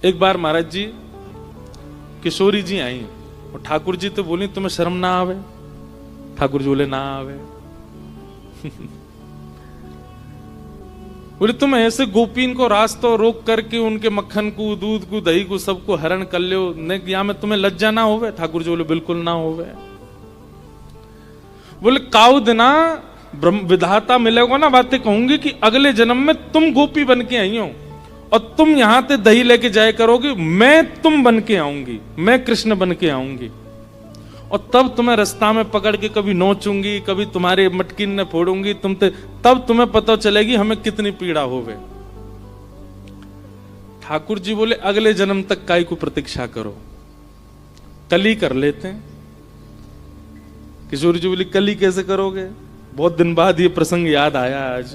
एक बार महाराज जी किशोरी जी आई और ठाकुर जी तो बोली तुम्हें शर्म ना आवे? ठाकुर जी बोले ना आवे। बोले तुम ऐसे गोपीन को रास्तों रोक करके उनके मक्खन को, दूध को, दही को सबको हरण कर लो, या में तुम्हें लज्जा ना होवे? ठाकुर जी बोले बिल्कुल ना होवे। बोले काउ दिना ब्रह्म विधाता मिलेगा ना, बातें कहूंगी कि अगले जन्म में तुम गोपी बन के आई हो और तुम यहां से दही लेके जाया करोगे, मैं तुम बन के आऊंगी, मैं कृष्ण बन के आऊंगी और तब तुम्हें रास्ता में पकड़ के कभी नोचूंगी, कभी तुम्हारे मटकिन ने फोड़ूंगी, तब तुम्हें पता चलेगी हमें कितनी पीड़ा होवे। ठाकुर जी बोले अगले जन्म तक काय को प्रतीक्षा करो, कल ही कर लेते हैं। किशोरी जी बोली कल ही कैसे करोगे? बहुत दिन बाद ये प्रसंग याद आया आज।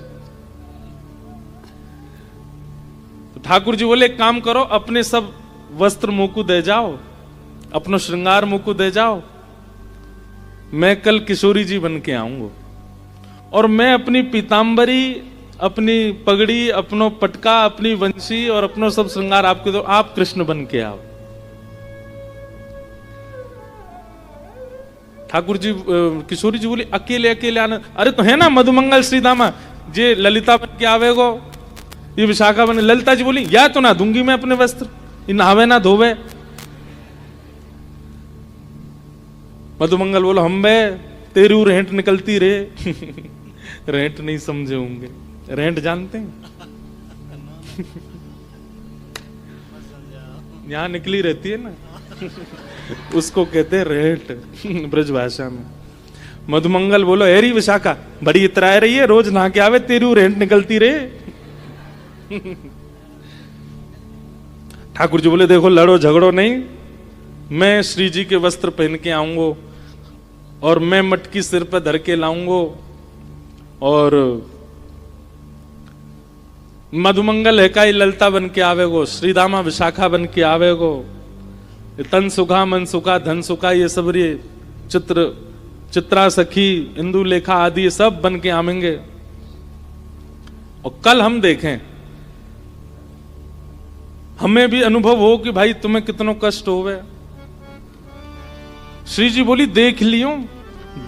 तो ठाकुर जी बोले एक काम करो, अपने सब वस्त्र मुंह को दे जाओ, अपनो श्रृंगार मुंह को दे जाओ, मैं कल किशोरी जी बन के आऊंगा और मैं अपनी पीतांबरी, अपनी पगड़ी, अपनो पटका, अपनी वंशी और अपनो सब श्रृंगार आपके दो, आप कृष्ण बन के आओ। ठाकुर जी किशोरी जी बोली अकेले अकेले आना? अरे तो है ना मधुमंगल श्रीदामा, जे ललिता बन के आवेगो, ये विशाखा बने। ललिता जी बोली या तो ना दूंगी मैं अपने वस्त्र, ये नहावे ना धोवे। मधुमंगल बोलो हम बे तेरी रेंट निकलती रे। रेंट नहीं समझे होंगे, रेंट जानते हैं? यहां निकली रहती है ना, उसको कहते हैं रेंट ब्रज भाषा में। मधुमंगल बोलो हेरी विशाखा बड़ी इतराए रही है, रोज नहा के आवे, तेरी रेंट निकलती रे। ठाकुर जी बोले देखो लड़ो झगड़ो नहीं, मैं श्री जी के वस्त्र पहन के आऊंगो और मैं मटकी सिर पर धर के लाऊंगो और मधुमंगल है का ललता बन के आवेगो, श्रीदामा विशाखा बन के आवेगो, तन सुखा मन सुखा धन सुखा ये सब ये चित्रा सखी इंदु लेखा आदि ये सब बन के आवेंगे और कल हम देखें, हमें भी अनुभव हो कि भाई तुम्हें कितना कष्ट होवे। श्री जी बोली देख लियो,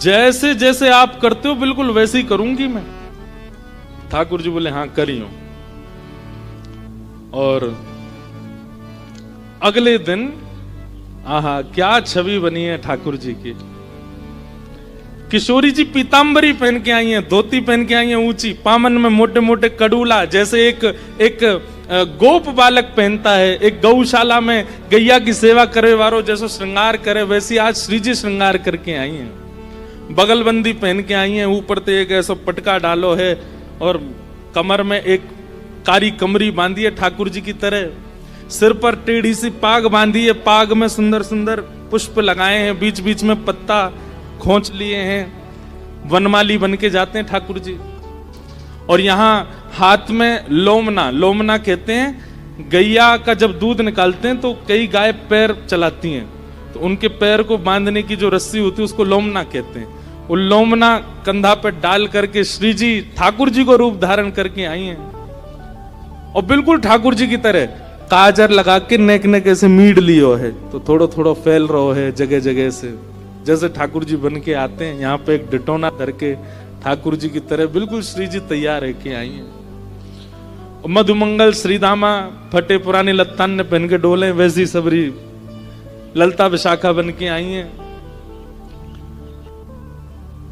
जैसे जैसे आप करते हो बिल्कुल वैसे ही करूंगी मैं। ठाकुर जी बोले हाँ करियो। और अगले दिन आहा क्या छवि बनी है ठाकुर जी की। किशोरी जी पीतांबरी पहन के आई हैं, धोती पहन के आई हैं ऊंची, पामन में मोटे मोटे कडूला, जैसे एक गोप बालक पहनता है, एक गौशाला में गैया की सेवा करे वारो जैसे श्रृंगार करे, वैसी आज श्री जी श्रृंगार करके आई हैं। बगलबंदी पहन के आई हैं, ऊपर ते एक ऐसा पटका डालो है और कमर में एक कारी कमरी बांधी है ठाकुर जी की तरह, सिर पर टेढ़ी सी पाग बांधी है, पाग में सुंदर सुंदर पुष्प लगाए हैं, बीच बीच में पत्ता खोंच लिए हैं, वनमाली बन के जाते हैं ठाकुर जी। और यहाँ हाथ में लोमना, लोमना कहते हैं गैया का जब दूध निकालते हैं तो कई गाय पैर चलाती हैं, तो उनके पैर को बांधने की जो रस्सी होती है उसको लोमना कहते हैं। वो लोमना कंधा पे डाल करके श्री जी ठाकुर जी को रूप धारण करके आई हैं और बिल्कुल ठाकुर जी की तरह काजर लगा के नेक नेक ऐसे मीड लियो है, तो थोड़ा थोड़ा फैल रहो है जगह जगह से, जैसे ठाकुर जी बन के आते हैं। यहाँ पे एक डिटोना धर के ठाकुर जी की तरह बिल्कुल श्री जी तैयार है के आई हैं। मधुमंगल श्रीदामा फटे पुराने लत्तान ने पहन के डोले, वैसी सबरी ललता विशाखा बन के आई हैं।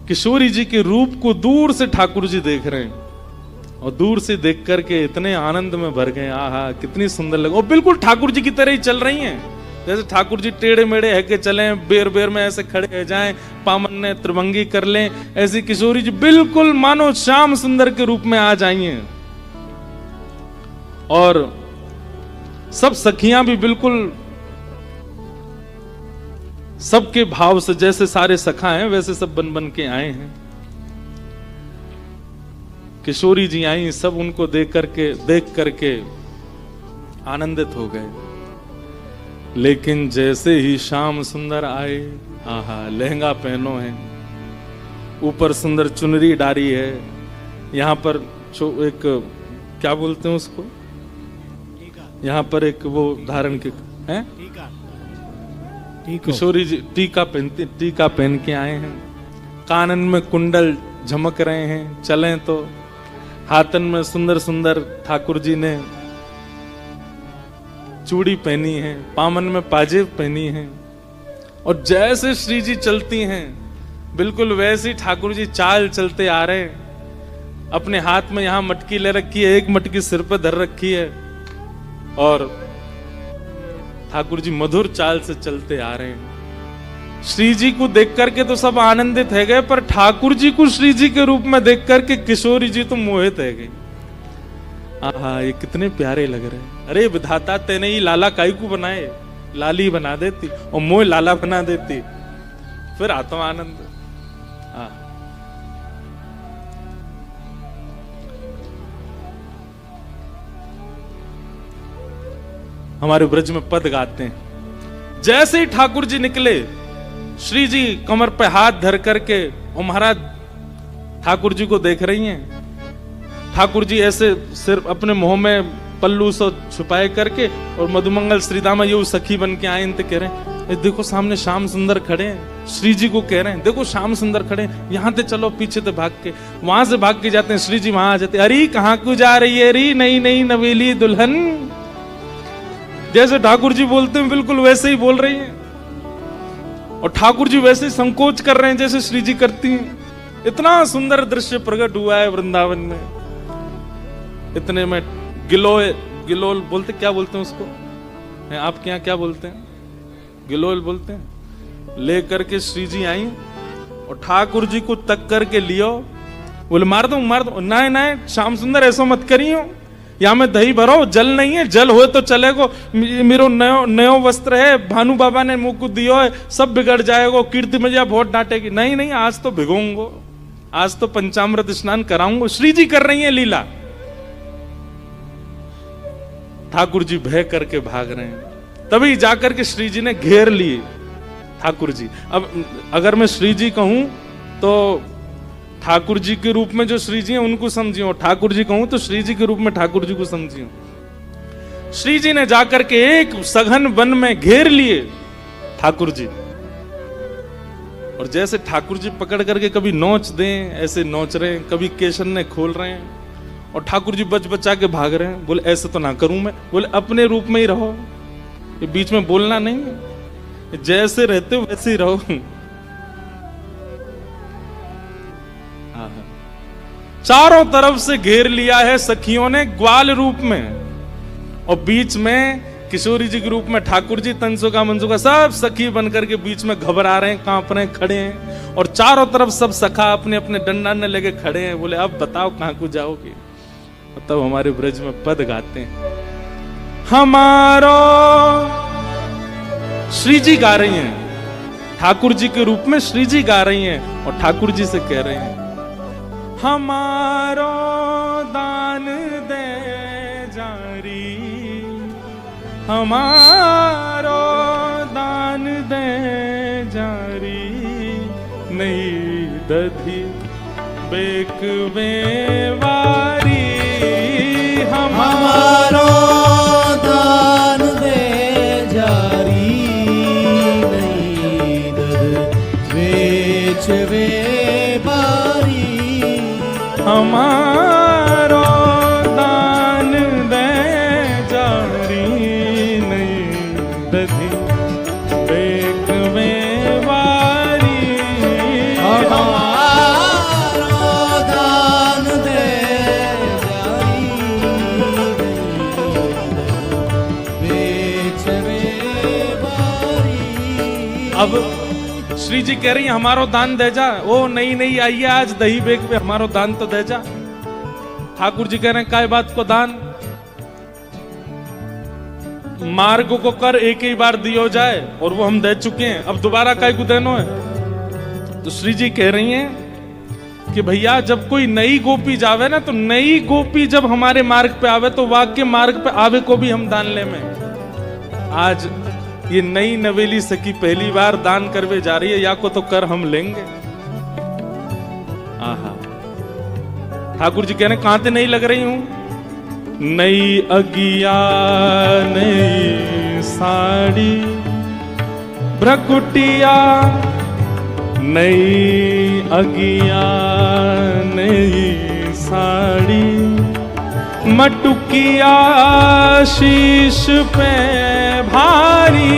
किशोरी जी के रूप को दूर से ठाकुर जी देख रहे हैं और दूर से देख करके इतने आनंद में भर गए, आहा कितनी सुंदर लगे, और बिल्कुल ठाकुर जी की तरह ही चल रही हैं, जैसे ठाकुर जी टेढ़े मेढ़े है के चले, बेर बेर में ऐसे खड़े रह जाएं, पामन ने त्रिभंगी कर लें, ऐसी किशोरी जी बिल्कुल मानो श्याम सुंदर के रूप में आ जाई हैं। और सब सखियां भी बिल्कुल सबके भाव से, जैसे सारे सखा हैं वैसे सब बन बन के आए हैं। किशोरी जी आई, सब उनको देख करके आनंदित हो गए। लेकिन जैसे ही श्याम सुंदर आए, आहा लहंगा पहनो है, ऊपर सुंदर चुनरी डारी है, यहाँ पर एक क्या बोलते हैं उसको, यहाँ पर एक वो धारण के हैं किशोरी जी टीका पहन के आए हैं, कानन में कुंडल झमक रहे हैं, चलें तो हाथन में सुंदर सुंदर ठाकुर जी ने चूड़ी पहनी है, पामन में पाजेब पहनी है, और जैसे श्री जी चलती हैं बिल्कुल वैसे ठाकुर जी चाल चलते आ रहे हैं। अपने हाथ में यहाँ मटकी ले रखी है, एक मटकी सिर पर धर रखी है, और ठाकुर जी मधुर चाल से चलते आ रहे हैं। श्री जी को देख करके तो सब आनंदित है गए, पर ठाकुर जी को श्री जी के रूप में देख करके किशोरी जी तो मोहित है गई। आहा, ये कितने प्यारे लग रहे हैं। अरे विधाता, तेने ही लाला काई को बनाए, लाली बना देती और मोह लाला बना देती, फिर आता आनंद। हमारे ब्रज में पद गाते हैं, जैसे ही ठाकुर जी निकले, श्री जी कमर पे हाथ धर करके और महाराज ठाकुर जी को देख रही हैं। ठाकुर जी ऐसे सिर्फ अपने मुंह में पल्लू से छुपाए करके और मधुमंगल श्रीदामा ये सखी बन के आए, कह रहे हैं देखो सामने श्याम सुंदर खड़े हैं। श्री जी को कह रहे हैं देखो श्याम सुंदर खड़े हैं, यहाँ से चलो, पीछे से भाग के, वहां से भाग के जाते हैं। श्री जी वहां आ जाते, अरे कहाँ को जा रही है री नई नई नवेली दुल्हन। जैसे ठाकुर जी बोलते हैं बिल्कुल वैसे ही बोल रही हैं, और ठाकुर जी वैसे ही संकोच कर रहे हैं जैसे श्री जी करती हैं। इतना सुंदर दृश्य प्रकट हुआ है वृंदावन में। इतने में गिलोल बोलते, क्या बोलते हैं उसको, आपके यहाँ क्या बोलते हैं, गिलोल बोलते हैं। ले करके श्री जी आई और ठाकुर जी को तक करके लियो, बोले मार दो मार दो। ना ना श्याम सुंदर ऐसा मत करियो, यहाँ में दही भरो, जल नहीं है, जल हो तो चलेगो, मेरो नयो वस्त्र है, भानु बाबा ने मुंह को दियो है, सब बिगड़ जाएगा, कीर्ति में बहुत डांटेगी। नहीं नहीं, आज तो भिगोंगो, आज तो पंचामृत स्नान कराऊंगो। श्री जी कर रही है लीला। ठाकुर जी भय करके भाग रहे हैं, तभी जाकर के श्री जी ने घेर लिए ठाकुर जी। अब अगर मैं श्री जी कहूं तो ठाकुर जी के रूप में जो श्री जी हैं उनको समझियो, ठाकुर जी कहूं तो श्री जी के रूप में ठाकुर जी को समझियो। श्री जी ने जाकर के एक सघन वन में घेर लिए ठाकुर जी, और जैसे ठाकुर जी पकड़ करके कभी नोच दें, ऐसे नोच रहे हैं, कभी केशन ने खोल रहे हैं, और ठाकुर जी बच बचा के भाग रहे हैं। बोले ऐसे तो ना करूं मैं, बोले अपने रूप में ही रहो, ये बीच में बोलना नहीं, जैसे रहते हो वैसे ही रहो। चारों तरफ से घेर लिया है सखियों ने ग्वाल रूप में, और बीच में किशोरी जी के रूप में ठाकुर जी, तंसुका मनसुका सब सखी बनकर के बीच में घबरा रहे हैं, कांप रहे हैं, खड़े हैं, और चारों तरफ सब सखा अपने अपने डंडा ने लेके खड़े हैं। बोले अब बताओ कहां को जाओगे। तब हमारे ब्रज में पद गाते हैं, हमारो श्री जी गा रही हैं, ठाकुर जी के रूप में श्री जी गा रही हैं, और ठाकुर जी से कह रहे हैं हमारो दान दे जारी, हमारो दान दे जारी, नहीं दधी बेक बेवारी, हमारो दान दे जारी, नहीं दध बेच वे बारी, हमारो दान दे जारी, नहीं दधी बेक बेवारी, हमारो दान दे जारी, नहीं बेच वे बारी। अब श्री जी कह रही है हमारो दान दे जा। ओ नहीं नहीं, आइए आज दही बेक पे हमारो दान तो दे जा। ठाकुर जी कह रहे हैं काय बात को दान, मार्ग को कर एक ही बार दियो जाए, और वो हम दे चुके हैं, अब दोबारा काय को देनो है। तो श्री जी कह रही हैं कि भैया जब कोई नई गोपी जावे ना, तो नई गोपी जब हमारे मार्ग पे आवे तो वाक्य मार्ग पे आवे को भी हम दान ले में। आज ये नई नवेली सखी पहली बार दान करवे जा रही है, या को तो कर हम लेंगे। आहा, ठाकुर जी कह रहे कहां से नहीं लग रही हूं, नई अगिया नई साड़ी, भ्रकुटिया नई अगिया नई साड़ी, मटुकिया शीश पे भारी,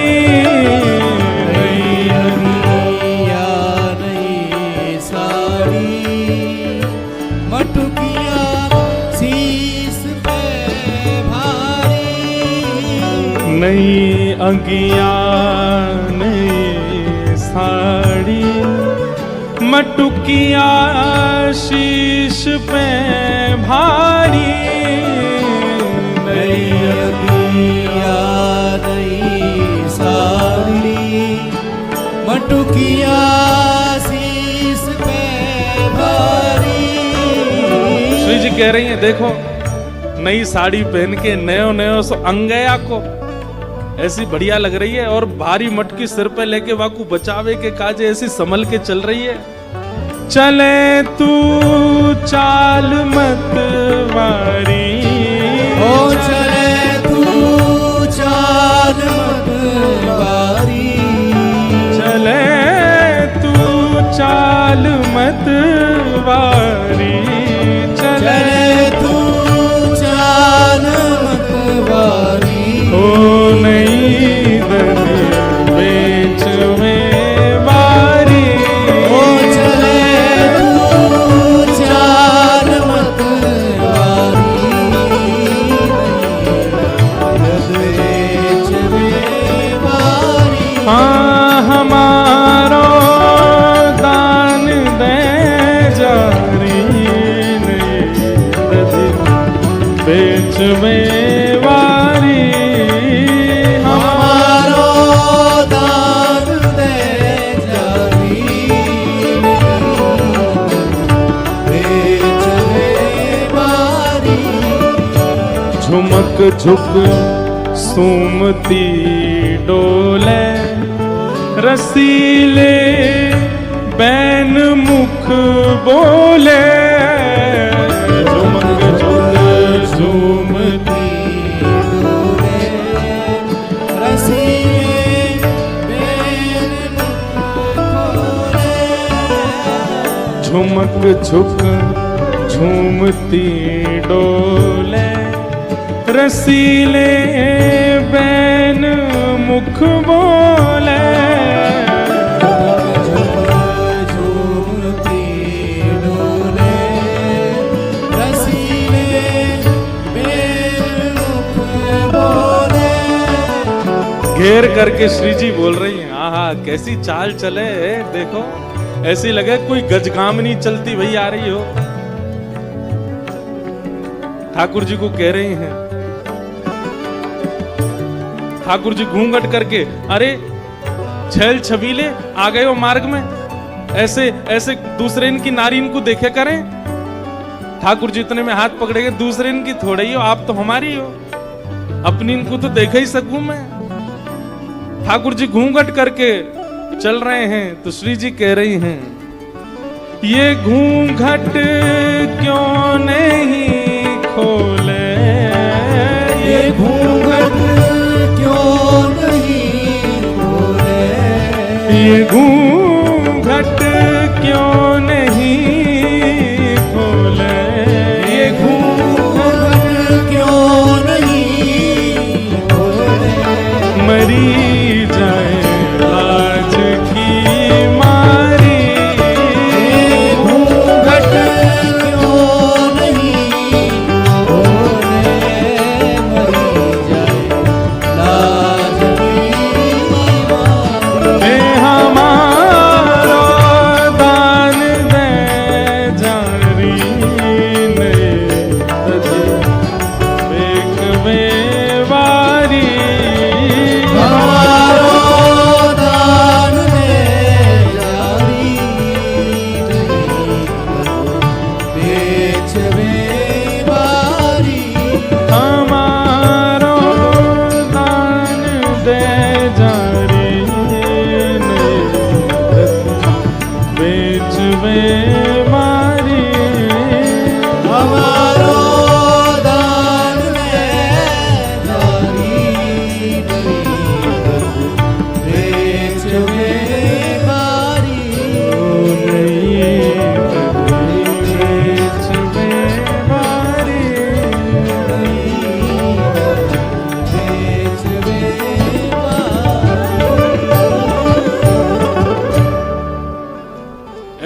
नई अगिया नई साड़ी, मटुकिया शीश पे भारी, नई अगिया नई साड़ी, मटुकिया शीश पे भारी, नई अगिया नई साड़ी, मटुकिया शीश पे भारी। श्री जी कह रही हैं देखो, नई साड़ी पहन के नयो नयो सो अंगया को ऐसी बढ़िया लग रही है, और भारी मटकी सिर पे लेके वाकू बचावे के काजे ऐसी संभल के चल रही है। चले तू चाल मत वारी, ओ चले तू चाल मत वारी, चले तू चाल मत वारी, चले तू चाल मत वारी, ओ नई दरी बेच में बारी, ओ चले तू चाल मत वारी, बेच में बारी। हाँ हमारो दान दे जारी, नहीं दरी बेच में वारी, हमारो दान दे जारी, बेच में बारी। झुमक झुक सुमती डोले, रसीले बैन मुख बोले, झुमक झुक झूमती डोले, रसीले बैन मुख खोले, झुमक झुक झूमती डोले, रसीले बैन मुख बोले, झूमती डोले, रसीले बैन मुख बोले। घेर करके श्री जी बोल रही हैं, आहा कैसी चाल चले, देखो ऐसी लगे कोई गजगामनी चलती वही आ रही हो। ठाकुर जी को कह रही हैं, ठाकुर जी घूंघट करके, अरे छैल छबीले आ गए हो मार्ग में, ऐसे ऐसे दूसरे इनकी नारी इनको देखे करें। ठाकुर जी इतने में हाथ पकड़ेंगे, दूसरे इनकी थोड़े ही हो, आप तो हमारी हो, अपनी इनको तो देख ही सकूं मैं। ठाकुर जी घूंघट करके चल रहे हैं, तो श्री जी कह रही हैं, ये घूंघट क्यों नहीं खोले, ये घूंघट क्यों नहीं खोले, ये घूंघट क्यों नहीं खोले, ये घूंघट क्यों नहीं खोले, मरी जाए लाज की मारी, ये घूंघट क्यों नहीं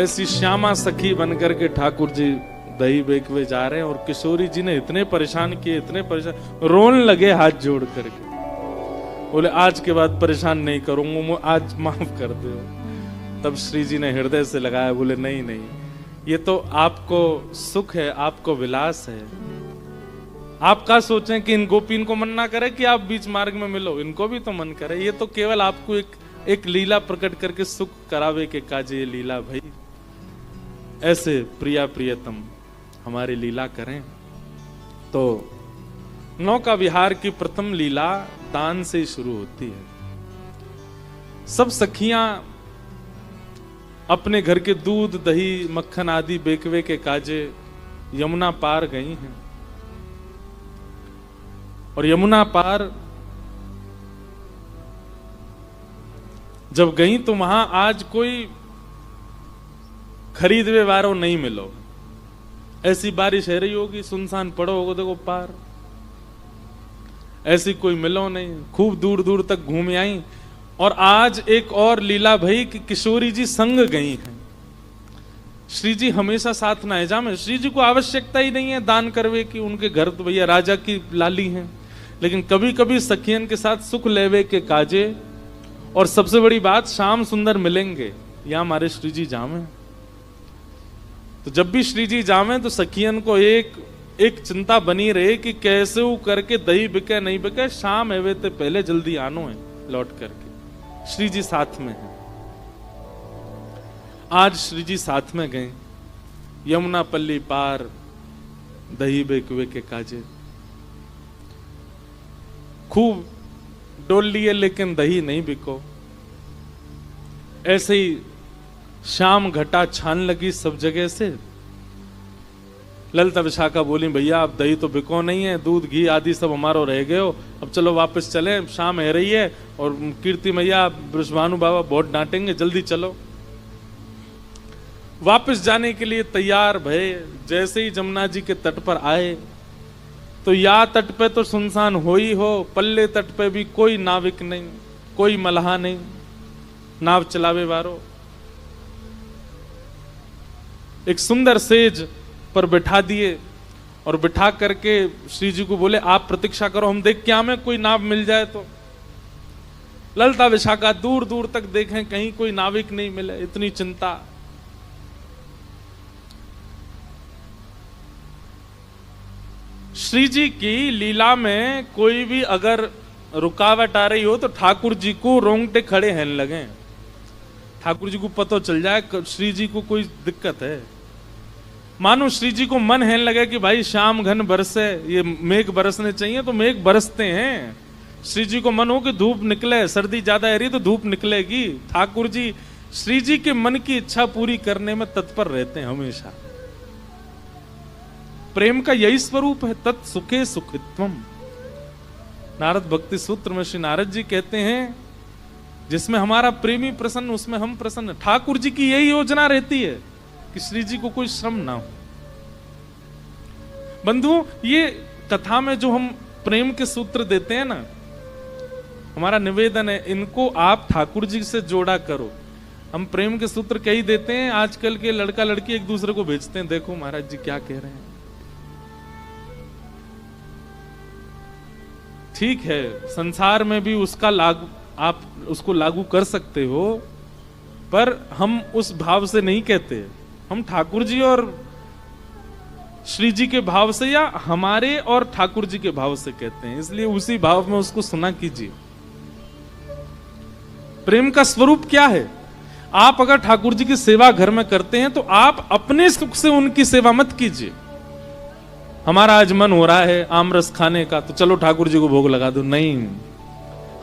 ऐसी श्यामा सखी बनकर के ठाकुर जी दही बेकवे जा रहे हैं और किशोरी जी ने इतने परेशान किए, इतने परेशान, रोने लगे हाथ जोड़ करके। बोले आज के बाद परेशान नहीं करूंगा, आज माफ कर दो। तब श्री जी ने हृदय से लगाया, बोले नहीं नहीं, ये तो आपको सुख है, आपको विलास है। आप क्या सोचें कि इन गोपीन को मन ना करे कि आप बीच मार्ग में मिलो, इनको भी तो मन करे। ये तो केवल आपको एक लीला प्रकट करके सुख करावे के काजे ये लीला भाई। ऐसे प्रिया प्रियतम हमारी लीला करें। तो नौका विहार की प्रथम लीला दान से शुरू होती है। सब सखियां अपने घर के दूध दही मक्खन आदि बेकवे के काजे यमुना पार गई हैं और यमुना पार जब गई तो वहां आज कोई खरीदवे वारो नहीं मिलो। ऐसी बारिश है रही होगी, सुनसान पड़ो होगा, देखो पार ऐसी कोई मिलो नहीं। खूब दूर दूर तक घूम आई और आज एक और लीला भई कि किशोरी जी संग गई हैं। श्री जी हमेशा साथ ना है जामे, श्री जी को आवश्यकता ही नहीं है दान करवे की, उनके घर तो भैया राजा की लाली हैं, लेकिन कभी कभी सखियन के साथ सुख लेवे के काजे। और सबसे बड़ी बात, श्याम सुंदर मिलेंगे या हमारे श्री जी जामे। तो जब भी श्री जी जावे तो सखियन को एक चिंता बनी रहे कि कैसे वो करके दही बिके नहीं बिके, शाम एवे ते पहले जल्दी आनो है लौट करके। श्री जी साथ में हैं। आज श्री जी साथ में गए, यमुना पल्ली पार दही बेकवे के काजे। खूब डोल लिए लेकिन दही नहीं बिको। ऐसे ही शाम घटा छान लगी सब जगह से। ललिता विशाखा बोली, भैया अब दही तो बिको नहीं है, दूध घी आदि सब हमारो रह गए हो, अब चलो वापस चले, शाम है रही है और कीर्ति मैया वृषभानु बाबा बहुत डांटेंगे, जल्दी चलो। वापस जाने के लिए तैयार भये। जैसे ही जमुना जी के तट पर आए तो या तट पे तो सुनसान हो ही हो, पल्ले तट पे भी कोई नाविक नहीं, कोई मल्हा नहीं, नाव चलावे वारो। एक सुंदर सेज पर बिठा दिए और बिठा करके श्री जी को बोले आप प्रतीक्षा करो, हम देख क्या में कोई नाव मिल जाए तो। ललिता विशाखा दूर दूर तक देखें, कहीं कोई नाविक नहीं मिले, इतनी चिंता। श्री जी की लीला में कोई भी अगर रुकावट आ रही हो तो ठाकुर जी को रोंगटे खड़े हैं लगे। ठाकुर जी को पता चल जाए श्री जी को कोई दिक्कत है। मानो श्री जी को मन है लगे कि भाई शाम घन बरसे, ये मेघ बरसने चाहिए तो मेघ बरसते हैं। श्री जी को मन हो कि धूप निकले, सर्दी ज्यादा है रही तो धूप निकलेगी। ठाकुर जी श्री जी के मन की इच्छा पूरी करने में तत्पर रहते हैं हमेशा। प्रेम का यही स्वरूप है, तत् सुखे सुखित्वम। नारद भक्ति सूत्र में श्री नारद जी कहते हैं जिसमें हमारा प्रेमी प्रसन्न उसमें हम प्रसन्न। ठाकुर जी की यही योजना रहती है कि श्री जी को कोई श्रम ना हो। बंधुओं, ये कथा में जो हम प्रेम के सूत्र देते हैं ना, हमारा निवेदन है इनको आप ठाकुर जी से जोड़ा करो। हम प्रेम के सूत्र कई देते हैं, आजकल के लड़का लड़की एक दूसरे को भेजते हैं, देखो महाराज जी क्या कह रहे हैं। ठीक है, संसार में भी उसका लागू, आप उसको लागू कर सकते हो, पर हम उस भाव से नहीं कहते। हम ठाकुर जी और श्री जी के भाव से या हमारे और ठाकुर जी के भाव से कहते हैं, इसलिए उसी भाव में उसको सुना कीजिए। प्रेम का स्वरूप क्या है? आप अगर ठाकुर जी की सेवा घर में करते हैं तो आप अपने सुख से उनकी सेवा मत कीजिए। हमारा आज मन हो रहा है आमरस खाने का तो चलो ठाकुर जी को भोग लगा दो, नहीं।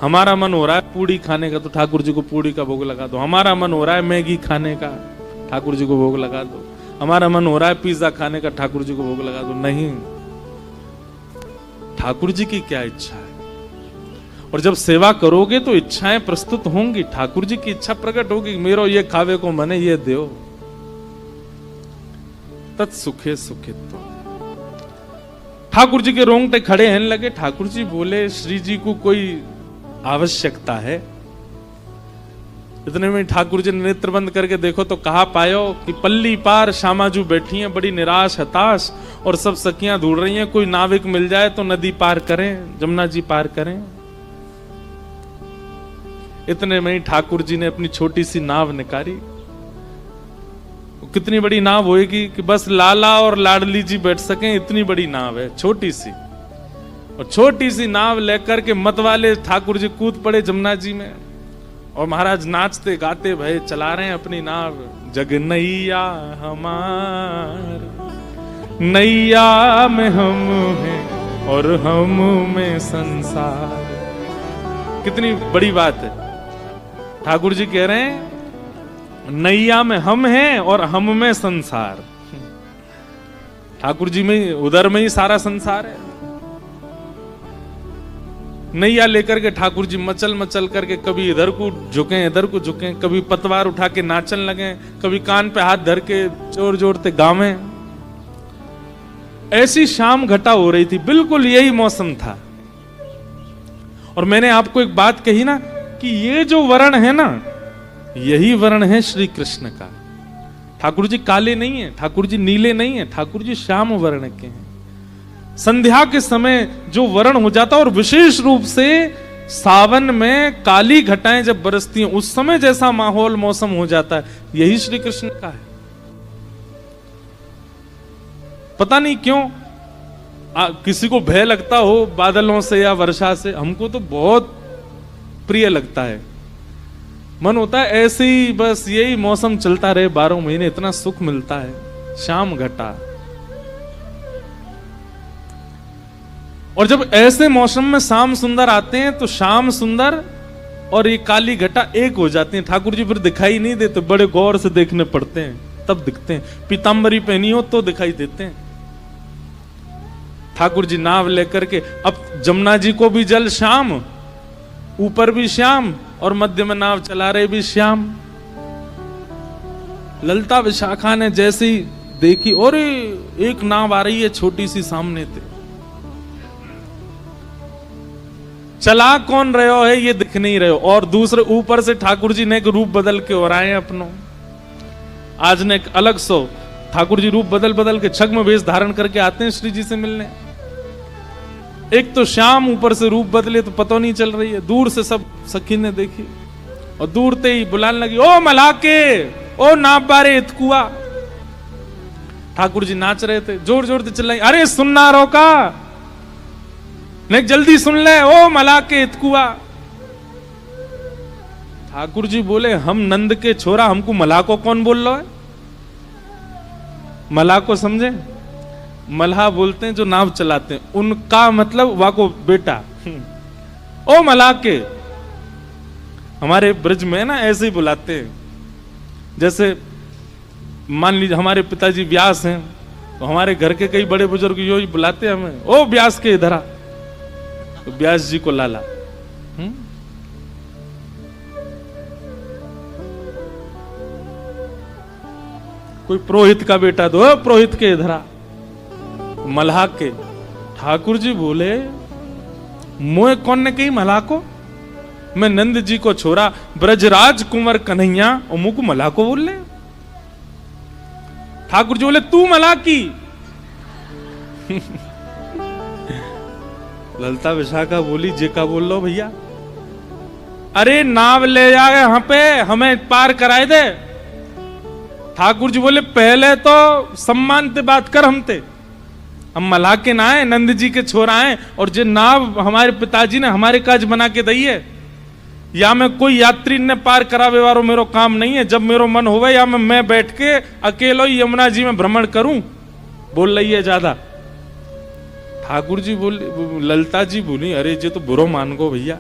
हमारा मन हो रहा है पूड़ी खाने का तो ठाकुर जी को पूड़ी का भोग लगा दो। हमारा मन हो रहा है मैगी खाने का, ठाकुर जी को भोग लगा दो। हमारा मन हो रहा है पिज्जा खाने का, ठाकुर जी को भोग लगा दो, नहीं। ठाकुर जी की क्या इच्छा है? और जब सेवा करोगे तो इच्छाएं प्रस्तुत होंगी, ठाकुर जी की इच्छा प्रकट होगी, मेरो ये खावे को मने ये दो। तत्सुखे सुखित्व। ठाकुर जी के रोंगटे खड़े हैं लगे। ठाकुर जी बोले श्री जी को कोई आवश्यकता है? इतने में ठाकुर जी ने नेत्र बंद करके देखो तो कहा पायो कि पल्ली पार श्यामाजू बैठी हैं बड़ी निराश हताश, और सब सखियां ढूंढ रही हैं कोई नाविक मिल जाए तो नदी पार करें, जमुना जी पार करें। इतने में ही ठाकुर जी ने अपनी छोटी सी नाव निकाली। कितनी बड़ी नाव होएगी कि बस लाला और लाडली जी बैठ सकें, इतनी बड़ी नाव है, छोटी सी। और छोटी सी नाव लेकर के मत वाले ठाकुर जी कूद पड़े जमुना जी में, और महाराज नाचते गाते भय चला रहे हैं अपनी नाव। जग नैया हमार, नैया में हम हैं और हम में संसार। कितनी बड़ी बात है। ठाकुर जी कह रहे हैं नैया में हम हैं और हम में संसार। ठाकुर जी में उधर में ही सारा संसार है। नैया लेकर के ठाकुर जी मचल मचल करके कभी इधर को झुके इधर को झुके, कभी पतवार उठा के नाचन लगे, कभी कान पे हाथ धर के जोर जोरते गावे। ऐसी शाम घटा हो रही थी, बिल्कुल यही मौसम था। और मैंने आपको एक बात कही ना कि ये जो वर्ण है ना, यही वर्ण है श्री कृष्ण का। ठाकुर जी काले नहीं है, ठाकुर जी नीले नहीं है, ठाकुर जी श्याम वर्ण के हैं। संध्या के समय जो वर्ण हो जाता है, और विशेष रूप से सावन में काली घटाएं जब बरसती हैं, उस समय जैसा माहौल मौसम हो जाता है, यही श्री कृष्ण का है। पता नहीं क्यों किसी को भय लगता हो बादलों से या वर्षा से, हमको तो बहुत प्रिय लगता है। मन होता है ऐसे ही बस यही मौसम चलता रहे 12 महीने, इतना सुख मिलता है। शाम घटा, और जब ऐसे मौसम में शाम सुंदर आते हैं तो शाम सुंदर और ये काली घटा एक हो जाती हैं। ठाकुर जी फिर दिखाई नहीं देते, बड़े गौर से देखने पड़ते हैं, तब दिखते हैं। पीतांबरी पहनी हो तो दिखाई देते हैं। ठाकुर जी नाव लेकर के, अब जमुना जी को भी जल श्याम, ऊपर भी श्याम, और मध्य में नाव चला रहे भी श्याम। ललिता विशाखा ने जैसे ही देखी, और एक नाव आ रही है छोटी सी सामने से, चला कौन रहे हो है ये दिख नहीं रहे हो, और दूसरे ऊपर से ठाकुर जी ने एक रूप बदल के और आए अपनों। आज ने एक अलग सो ठाकुर जी रूप बदल बदल के छग्म वेश धारण करके आते हैं श्री जी से मिलने। एक तो शाम ऊपर से रूप बदले तो पता नहीं चल रही है। दूर से सब सखी ने देखी, और दूर ते ही बुलाने लगी, ओ मलाके, ओ नाप बारे इतकुआ। ठाकुर जी नाच रहे थे, जोर जोर से चिल्लाई, अरे सुनना रोका, नहीं जल्दी सुन ले, ओ मलाके इतकुआ। ठाकुर जी बोले, हम नंद के छोरा, हमको मलाको कौन बोल रहा है? मलाको समझे? मल्हा बोलते हैं जो नाव चलाते हैं, उनका मतलब वाको बेटा। ओ मलाके, हमारे ब्रज में ना ऐसे ही बुलाते हैं। जैसे मान लीजिए हमारे पिताजी व्यास हैं, तो हमारे घर के कई बड़े बुजुर्ग यो ही बुलाते हैं हमें, ओ व्यास के इधर आ, तो व्यास जी को लाला। कोई पुरोहित का बेटा दो, पुरोहित के इधर आ, मल्हा के। ठाकुर जी बोले, मोए कौन ने कही मल्हा को? मैं नंद जी को छोरा ब्रजराज कुंवर कन्हैया, और मुझको मल्हा को बोल ले। ठाकुर जी बोले, तू मल्हा की। ललिता विशाखा बोली, जे का बोल लो भैया? अरे नाव ले जाए यहाँ पे, हमें पार कराए दे। ठाकुर जी बोले, पहले तो सम्मान से बात कर, हम मल्हा के ना है, नंद जी के छोरा हैं, और जो नाव हमारे पिताजी ने हमारे काज बना के दी है, या मैं कोई यात्री ने पार करावे वारो मेरो काम नहीं है। जब मेरो मन होवे या मैं बैठ के अकेलो यमुना जी में भ्रमण करूं, बोल रही है ज्यादा। ठाकुर जी बोली, ललिता जी बोली, अरे जे तो बुरो मान गो भैया।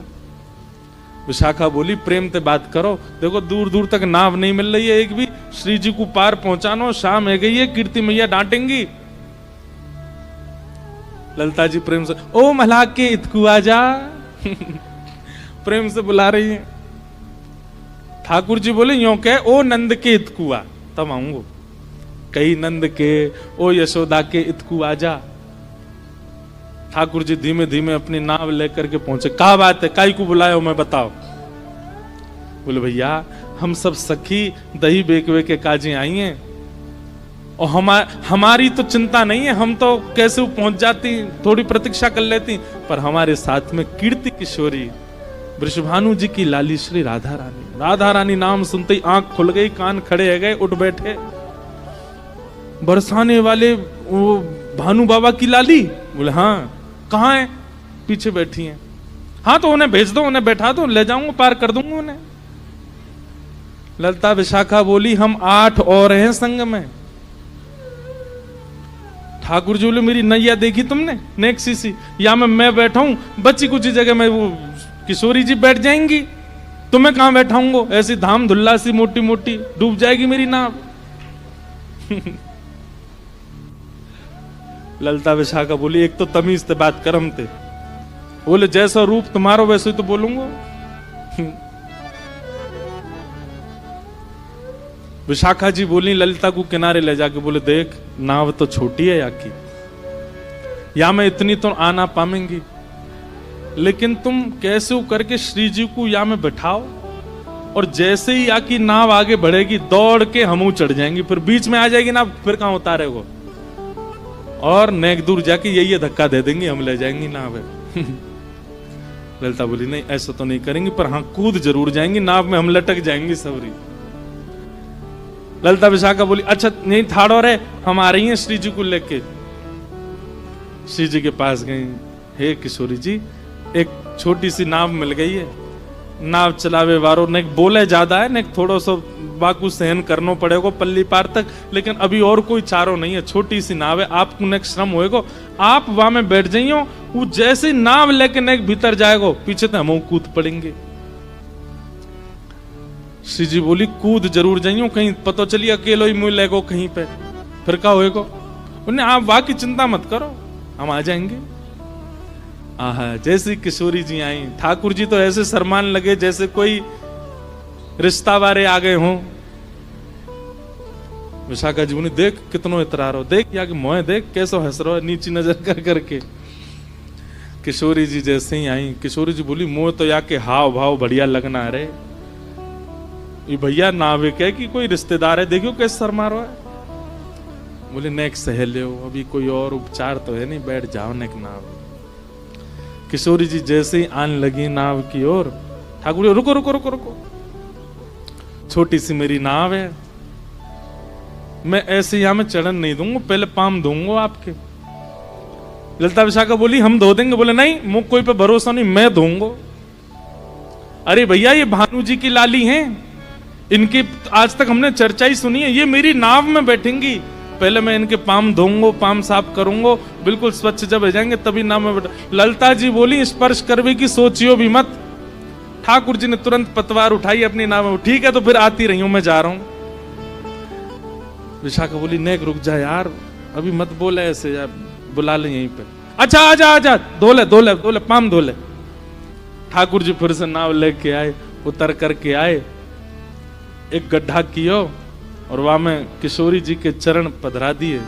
विशाखा बोली, प्रेम से बात करो, देखो दूर दूर तक नाव नहीं मिल रही है एक भी, श्री जी को पार पहुंचानो, शाम है गई है, कीर्ति मैया डांटेंगी। ललिता जी प्रेम से, ओ मल्हा के इतकू आजा। प्रेम से बुला रही है। ठाकुर जी बोले, यो कह, ओ नंद के इतकू आ, तब आऊंगो। कही नंद के, ओ यशोदा के इतकू आजा। ठाकुर जी धीमे धीमे अपनी नाव लेकर के पहुंचे। कहा बात है, काई को बुलायो मैं बताओ? बोले, भैया हम सब सखी दही बेकवे के काजी आई हैं, और हमारी तो चिंता नहीं है, हम तो कैसे पहुंच जाती, थोड़ी प्रतीक्षा कर लेती, पर हमारे साथ में कीर्ति किशोरी वृषभानु जी की लाली श्री राधा रानी। राधा रानी नाम सुनते ही आंख खुल गई, कान खड़े हो गए, उठ बैठे। बरसाने वाले वो भानु बाबा की लाली? बोले हाँ। कहाँ है? पीछे बैठी हैं। हाँ तो उन्हें भेज दो, उन्हें बैठा दो, ले जाऊंगा, पार कर दूंगा उन्हें। ललता विशाखा बोली हम 8 और हैं संग में। ठाकुर जी बोले मेरी नैया देखी तुमने नेक्सी सी, या मैं बैठा हूं, बच्ची कुछ जगह में वो किशोरी जी बैठ जाएंगी, तो मैं कहां बैठाऊंगा? ऐसी धाम धुल्ला सी मोटी मोटी डूब जाएगी मेरी नाव। ललता विशाखा बोली एक तो तमीज से बात करम थे। बोले जैसा रूप तुम्हारा वैसे तो बोलूंगा। विशाखा जी बोली ललिता को किनारे ले जाके, बोले देख नाव तो छोटी है या की, या मैं इतनी तो आना पाएंगी, लेकिन तुम कैसे करके श्री जी को या में बैठाओ, और जैसे ही या की नाव आगे बढ़ेगी दौड़ के हमू चढ़ जाएंगी, फिर बीच में आ जाएगी नाव, फिर कहां उतारेगो, और नेक दूर जाके यही धक्का दे देंगे, हम ले जाएंगी नाव। ललिता बोली नहीं ऐसा तो नहीं करेंगी, पर हाँ कूद जरूर जाएंगी, नाव में हम लटक जाएंगी सबरी। ललिता विशाखा बोली अच्छा नहीं ठाड़ो रे, हम आ रही हैं श्री जी को लेके। श्री जी के पास गई, हे किशोरी जी एक छोटी सी नाव मिल गई है, नाव चलावे वारो ने बोले ज्यादा है, ने थोड़ा सा बाकू सहन करना पड़ेगा पल्ली पार तक, लेकिन अभी और कोई चारो नहीं है, छोटी सी नाव है, आपको नेक श्रम होएगा, आप वहां में बैठ जाइयो, वो जैसे नाव लेके नेक भीतर जाएगा पीछे तो हम कूद पड़ेंगे। श्री जी बोली कूद जरूर जाइयो, कहीं पता चलिए अकेलो ही मुँह लेगो कहीं पे, फिर क्या होएगा? उन्हें आप वहां की चिंता मत करो, हम आ जाएंगे। आहा जैसी किशोरी जी आई, ठाकुर जी तो ऐसे शर्मान लगे जैसे कोई रिश्ता वारे आ गए हों। विशाखा जी बोली देख कितनो इतरा रहो, देख या कि मोह देख कैसो हंस रहो नीची नजर कर करके। किशोरी जी जैसे ही आई, किशोरी जी बोली मोह तो या के हाव भाव बढ़िया लगना है रे, ये भैया नाविक है कि कोई रिश्तेदार है, देखियो कैसे शर्मा रहा है। बोले नेक सहेले हो, अभी कोई और उपचार तो है नहीं, बैठ जाओ नेक नाव। किशोरी जी जैसे ही आने लगी नाव की ओर, ठाकुर जी रुको रुको रुको रुको, छोटी सी मेरी नाव है, मैं ऐसे यहां में चढ़न नहीं दूंगा, पहले पाम दूंगा आपके। ललिता विशाखा बोली हम धो देंगे। बोले नहीं मुझ कोई पे भरोसा नहीं, मैं धोऊंगा। अरे भैया ये भानु जी की लाली हैं, इनकी आज तक हमने चर्चा ही सुनी है, ये मेरी नाव में बैठेंगी, पहले मैं इनके पाम धोऊंगा, पाम साफ करूंगा, बिल्कुल स्वच्छ जब हो जाएंगे तभी नाव में बैठ। ललिता जी बोली स्पर्श करवे की सोचियो भी मत। ठाकुर जी ने तुरंत पतवार उठाई अपनी नाव में, ठीक है तो फिर आती रही हूं, मैं जा रहा हूं। विशाखा बोली नेक रुक जा यार, अभी मत बोले ऐसे यार, बुला ले यहीं पे। अच्छा आजा आजा, धोले धोले धोले पाम धोले। ठाकुर जी फिर से नाव लेके आए, उतर करके आए, एक गड्ढा कियो और वहां में किशोरी जी के चरण पधरा दिए।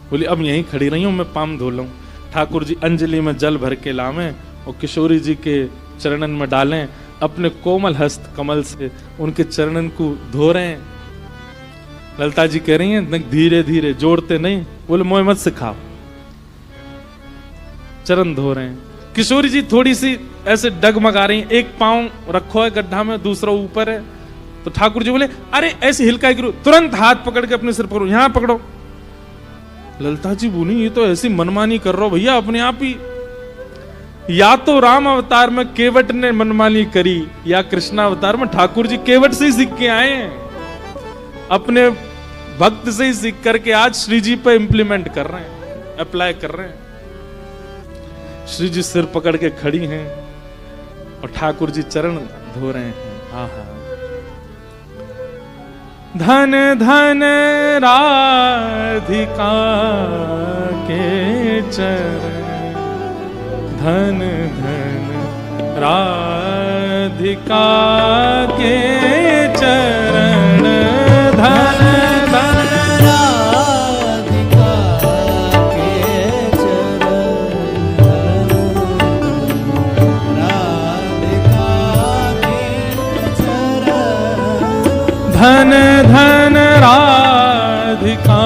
बोली अब यहीं खड़ी रही हूं, मैं पाम धो लूं। ठाकुर जी अंजलि में जल भर के लावे और किशोरी जी के चरणन में डालें, अपने कोमल हस्त कमल से उनके चरणन को धो रहे हैं। ललिता जी कह रही हैं धीरे धीरे, जोड़ते नहीं। बोले मोह मत सिखाओ, चरण धो रहे हैं। किशोरी जी थोड़ी सी ऐसे डगमगा रही हैं, एक पांव रखो है गड्ढा में, दूसरा ऊपर है। तो ठाकुर जी बोले अरे ऐसे हिलका करो, तुरंत हाथ पकड़ के अपने सिर पकड़ो, यहां पकड़ो। ललिता जी बोली ये तो ऐसी मनमानी कर रहा हो भैया अपने आप ही, या तो राम अवतार में केवट ने मनमानी करी, या कृष्णा अवतार में ठाकुर जी केवट से ही सीख के आए हैं, अपने भक्त से ही सीख करके आज श्री जी पे इंप्लीमेंट कर रहे हैं, अप्लाई कर रहे हैं। श्री जी सिर पकड़ के खड़ी हैं और ठाकुर जी चरण धो रहे हैं। आहा धन धन राधिका के चरण, धन धन राधिका के चरण, धन धन राधिका के चरण, राधिका के चरण। धन धन राधिका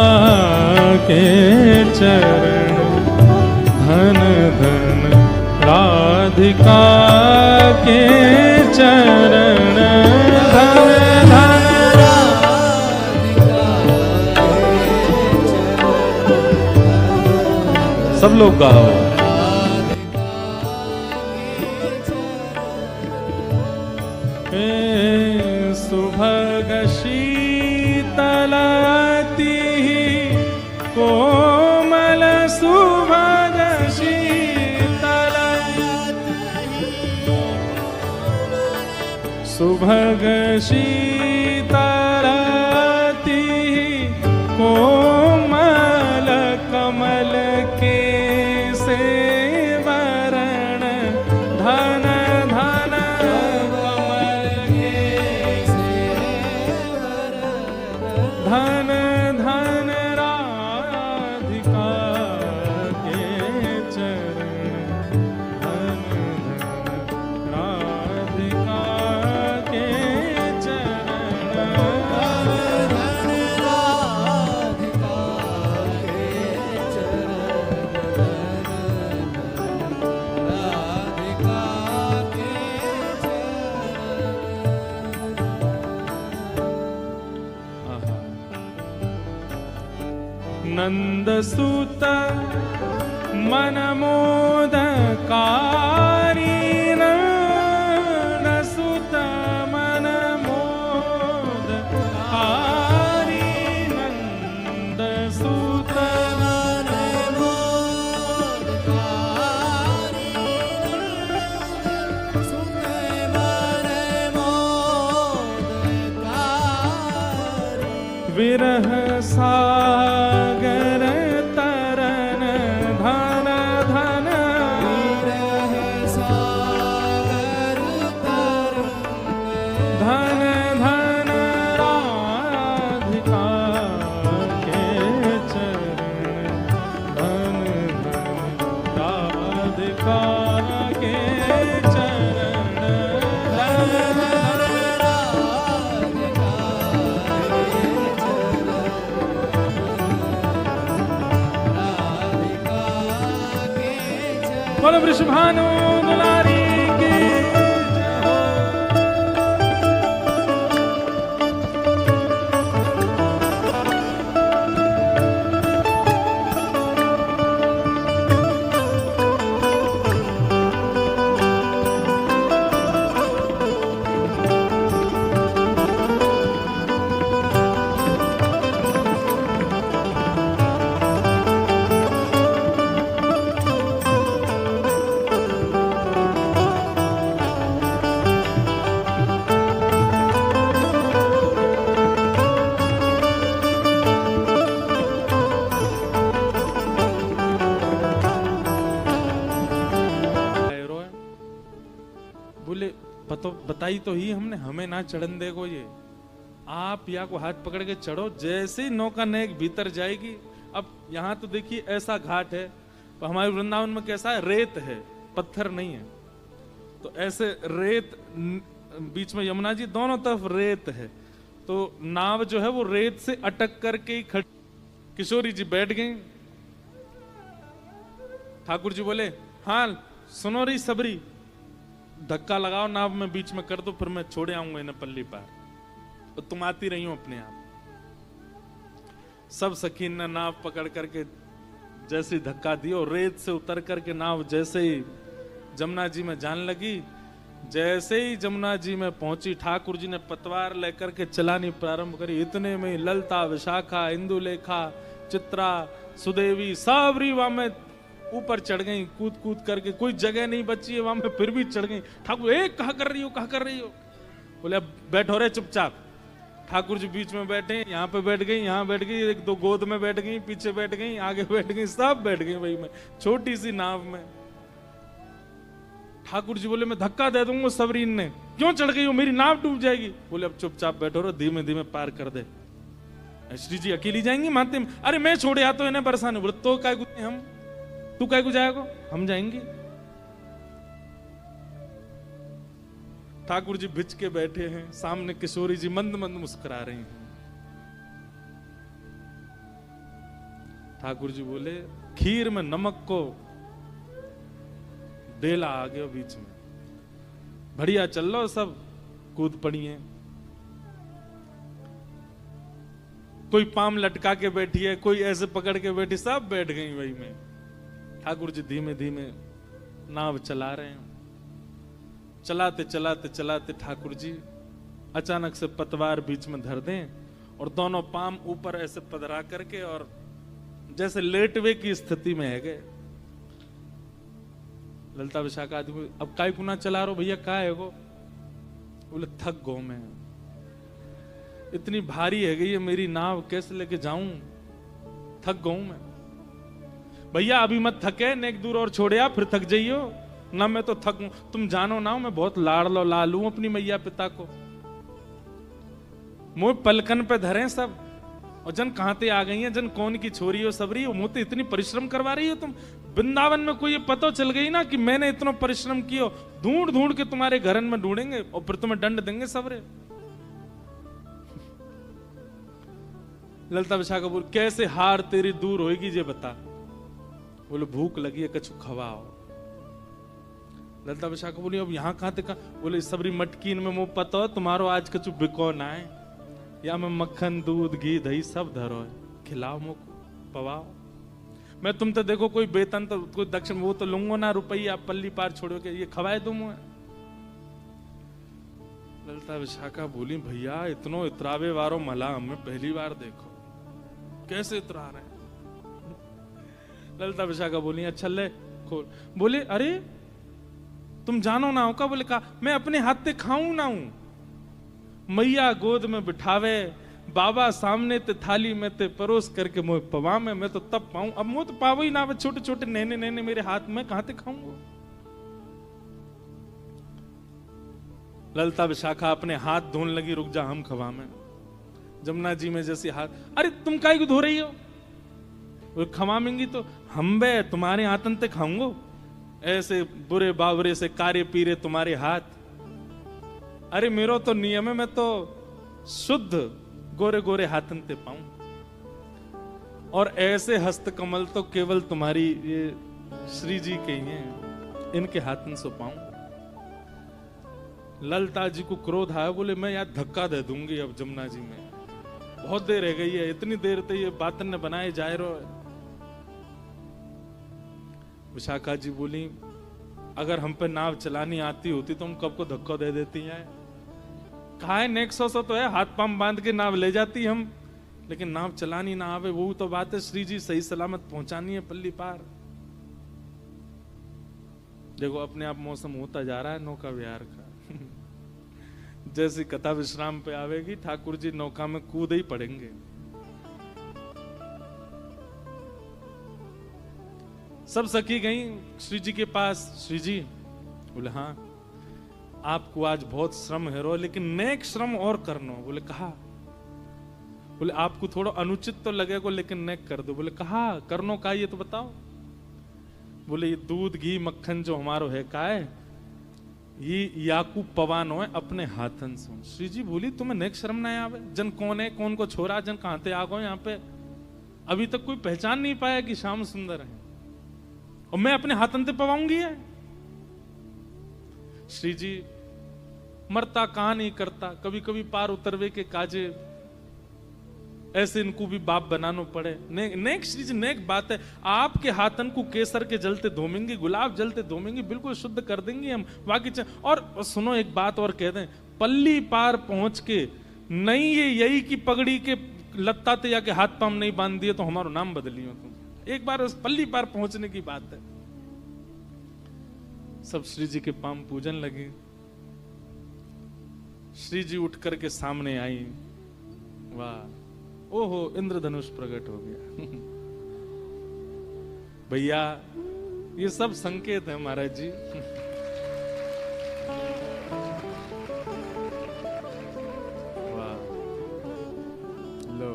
के चरण, धन धन राधिका के चरण, धन धन सब लोग गाओ। सुभग शीतलती कोमल, सुभग शीतलती, सुभग शीतलती कोमल, कमल के सेवरण, धन धन कमल के सेवरण, धन धन राधिका के चरण, धन धन राधिका के चरण, नंदसुत मनमोदकारी, नंदसुत मनमोदकारी, नंदसुत विरह सागर तरन, धन धन विरह सागर तरन, धन धन राधिका के चरण, धन धन राधिका के चरण, धन धन बोलो वृषभानु दुलारी की जय हो। बोले बताई तो ही हमने, हमें ना चढ़न देगो ये, आप या को हाथ पकड़ के चढ़ो। जैसे ही नौका नेक भीतर जाएगी, अब यहाँ तो देखिए ऐसा घाट है, तो हमारे वृंदावन में कैसा है, रेत है, पत्थर नहीं है। तो ऐसे रेत, बीच में यमुना जी, दोनों तरफ रेत है, तो नाव जो है वो रेत से अटक करके ही खड़ी। किशोरी जी बैठ गई, ठाकुर जी बोले हाँ सुनो रही सबरी, धक्का लगाओ नाव में बीच में कर दो, फिर मैं छोड़े आऊंगा इन्हें पल्ली पार, तो तुम आती रही हो अपने आप। सब सखी ने नाव पकड़ करके जैसे ही धक्का दिया, और रेत से उतर करके नाव जैसे ही जमुना जी में जान लगी, जैसे ही जमुना जी में पहुंची, ठाकुर जी ने पतवार लेकर के चलानी प्रारंभ करी। इतने में ललता, विशाखा, इंदुलेखा, चित्रा, सुदेवी सब रीवा में ऊपर चढ़ गई, कूद कूद करके। कोई जगह नहीं बची है वहां में, फिर भी चढ़ गई। ठाकुर कहा कर रही हो, कहा कर रही हो? बोले अब बैठो रे चुपचाप। ठाकुर जी बीच में बैठे, यहाँ पे बैठ गई, यहाँ बैठ गई, एक दो गोद में बैठ गई, पीछे बैठ गई, आगे बैठ गई, सब बैठ गई भाई में, छोटी सी नाव में। ठाकुर जी बोले मैं धक्का दे दूंगा सबरीन ने। क्यों चढ़ गई हो, मेरी नाव डूब जाएगी। बोले अब चुपचाप बैठो रो, धीमे धीमे पार कर दे। श्री जी अकेली जाएंगी मानते, अरे मैं छोड़े आ तो इन्हें परेशान है। बोले तो काय को हम, तू काय को जाएगा, हम जाएंगे। ठाकुर जी भिज के बैठे हैं, सामने किशोरी जी मंद मंद मुस्कुरा रही हैं। ठाकुर जी बोले, खीर में नमक को डेला आ गया बीच में, बढ़िया चल लो, सब कूद पड़ी हैं। कोई पाम लटका के बैठी है, कोई ऐसे पकड़ के बैठी, सब बैठ गई वही में। ठाकुर जी धीमे धीमे नाव चला रहे हैं। चलाते चलाते चलाते ठाकुर जी अचानक से पतवार बीच में धर दें और दोनों पाम ऊपर ऐसे पधरा करके और जैसे लेटवे की स्थिति में है गए। ललिता विशाखा आदमी, अब काय कुना चला रहे हो भैया, का है वो? बोले थक गो मैं, इतनी भारी है गई ये मेरी नाव, कैसे लेके जाऊं, थक गऊ मैं। भैया अभी मत थके, नेक दूर और छोड़िया फिर थक जाइयो ना, मैं तो थक, तुम जानो ना मैं बहुत लाड़ लालू अपनी मैया पिता को, मुझे पलकन पे धरे सब, और जन कहां ते आ गई है, जन कौन की छोरी हो सबरी हो, मुझे इतनी परिश्रम करवा रही हो तुम। वृंदावन में कोई ये पता चल गई ना कि मैंने इतना परिश्रम किया, ढूंढ ढूंढ के तुम्हारे घरन में ढूंढेंगे और फिर तुम्हें दंड देंगे सबरे। ललिता विशाखा बोल, कैसे हार तेरी दूर होगी ये बता। बोले भूख लगी है, कछु खवाओ। ललिता विशाखा बोली, अब यहाँ कहां तक? बोले सबरी मटकीन में मुंह पता हो तुम्हारो आज कछु बिको ना है, या मैं मक्खन दूध घी दही सब धरो है, खिलाओ मुझको, पवाओ। मैं तुम तो देखो कोई वेतन तो कोई दक्षिण वो तो लूंगो ना, रुपया पल्ली पार छोड़ो के ये खवाए दूं मुझे। ललिता विशाखा बोली, भैया इतनो इतरावे वारो मला हमें पहली बार देखो, कैसे इतरा रहे हैं? ललिता विशाखा बोली, अच्छा ले खोल। बोले अरे तुम जानो ना हो का? बोले का मैं अपने हाथ से खाऊं ना हूं, मैया गोद में बिठावे, बाबा सामने ते थाली में ते परोस करके मुझे पवा में, मैं तो तब पाऊं, अब मुझे तो पावो ही ना, छोटे छोटे नैने नैने मेरे हाथ में, कहां ते खाऊंगा? ललिता विशाखा अपने हाथ धोने लगी, रुक जा हम खवा में। जमुना जी में जैसे हाथ, अरे तुम काहे को धो रही हो? वो खवामेंगी तो हम बे तुम्हारे हाथन ते खाऊंगो, ऐसे बुरे बावरे से कारे पीरे तुम्हारे हाथ। अरे मेरो तो नियम है, मैं तो शुद्ध गोरे गोरे हाथन ते पाऊं, और ऐसे हस्त कमल तो केवल तुम्हारी ये श्री जी के ही हैं, इनके हाथन से पाऊं। ललिता जी को क्रोध आया, बोले मैं यार धक्का दे दूंगी अब जमुना जी में, बहुत देर रह गई है, इतनी देर तक ये बातन ने बनाए जाए रो। विशाखा जी बोली, अगर हम पे नाव चलानी आती होती तो हम कब को धक्का दे देती हैं, कहा है नेक सौ तो है, हाथ पांव बांध के नाव ले जाती हम, लेकिन नाव चलानी ना आवे वो तो बात है, श्री जी सही सलामत पहुंचानी है पल्ली पार। देखो अपने आप मौसम होता जा रहा है नौका विहार का। जैसी कथा विश्राम पे आवेगी, ठाकुर जी नौका में कूद ही पड़ेंगे। सब सखी गई श्री जी के पास। श्री जी बोले, हाँ आपको आज बहुत श्रम है रो, लेकिन नेक श्रम और करनो। बोले कहा? बोले आपको थोड़ा अनुचित तो लगेगा, लेकिन नेक कर दो। बोले कहा करनो का, ये तो बताओ। बोले ये दूध घी मक्खन जो हमारो है का है, ये याकू पवानो है अपने हाथन से। श्री जी बोली, तुम्हें नेक शर्म ना आवे? जन कौन है, कौन को छोरा, जन कहां ते आ गो यहाँ पे, अभी तक कोई पहचान नहीं पाया कि श्याम सुंदर है, और मैं अपने हाथन ते पवाऊंगी है। श्री जी मरता कहां नहीं करता, कभी कभी पार उतरवे के काजे ऐसे इनको भी बाप बनानो पड़े। नेक श्री जी नेक बात है, आपके हाथन को केसर के जलते धोमेंगे, गुलाब जलते धोमेंगे, बिल्कुल शुद्ध कर देंगे हम। बाकी और सुनो एक बात और कह दें, पल्ली पार पहुंच के नहीं ये यही की पगड़ी के लत्ता ते या के हाथ पाम नहीं बांध दिए तो हमारा नाम बदलियो तुम। एक बार उस पल्ली पार पहुंचने की बात है। सब श्री जी के पाम पूजन लगे। श्री जी उठ करके सामने आई। वाह, ओहो इंद्रधनुष प्रकट हो गया। भैया ये सब संकेत है महाराज जी। वाह, लो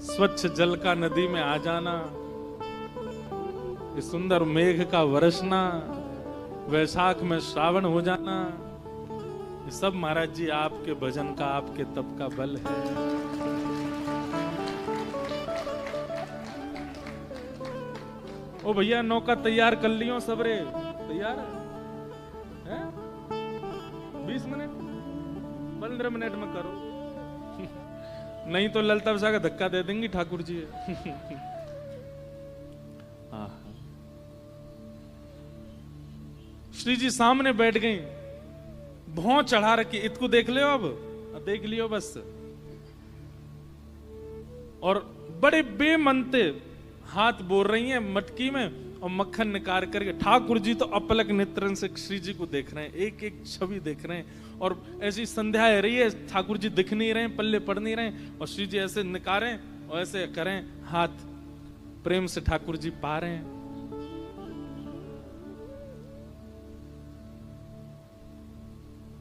स्वच्छ जल का नदी में आ जाना, इस सुंदर मेघ का वर्षना, वैशाख में श्रावण हो जाना, ये सब महाराज जी आपके भजन का, आपके तप का बल है। ओ भैया नौका तैयार कर लियो सबरे, तैयार है? 20 मिनट 15 मिनट में करो नहीं तो ललता विशा का धक्का दे देंगी ठाकुर जी। श्री जी सामने बैठ गई, भौं चढ़ा रखी, इसको देख लियो, अब देख लियो बस। और बड़े बेमनते हाथ बोल रही हैं मटकी में, और मक्खन निकाल करके ठाकुर जी तो अपलक नेत्रन से श्री जी को देख रहे हैं, एक एक छवि देख रहे हैं। और ऐसी संध्या है रही है, ठाकुर जी दिख नहीं रहे, पल्ले पड़ नहीं रहे, और श्री जी ऐसे निकारें और ऐसे करें हाथ, प्रेम से ठाकुर जी पा रहे हैं।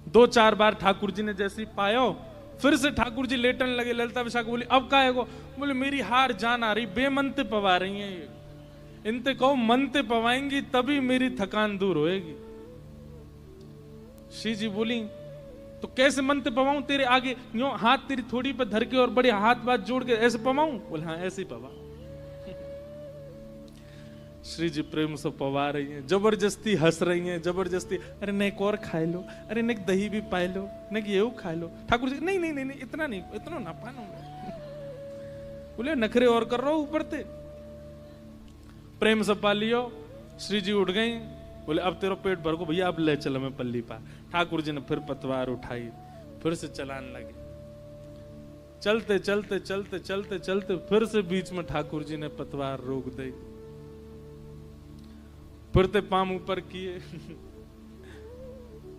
दो चार बार ठाकुर जी ने जैसे पायो, फिर से ठाकुर जी लेटन लगे। ललिता विशाखा बोली अब का है? बोले मेरी हार जान आ रही, बेमनते पवा रही हैं ये, इनते कहो मनते पवाएंगी तभी मेरी थकान दूर होएगी। श्री जी बोली तो कैसे मनते पवाऊं? तेरे आगे यूं हाथ तेरी थोड़ी पर धर के और बड़े हाथ बात जोड़ के ऐसे पवाऊं? बोले हाँ ऐसे ही पवा। श्री जी प्रेम से पवा रही हैं, जबरदस्ती हंस रही हैं, जबरदस्ती, अरे नेक और खाए लो, अरे नेक दही भी पाए लो, नेक ये खा लो। ठाकुर जी नहीं नहीं नहीं, नहीं इतना नहीं, इतना ना पानो। बोले नखरे और कर रहा हूं ऊपर ते, प्रेम से पा लियो। श्री जी उठ गई, बोले अब तेरा पेट भर को भैया, अब ले चलो मैं पल्ली पा। ठाकुर जी ने फिर पतवार उठाई, फिर से चलान लगे। चलते चलते चलते चलते चलते फिर से बीच में ठाकुर जी ने पतवार रोक दी, फिर ते पाम ऊपर किए।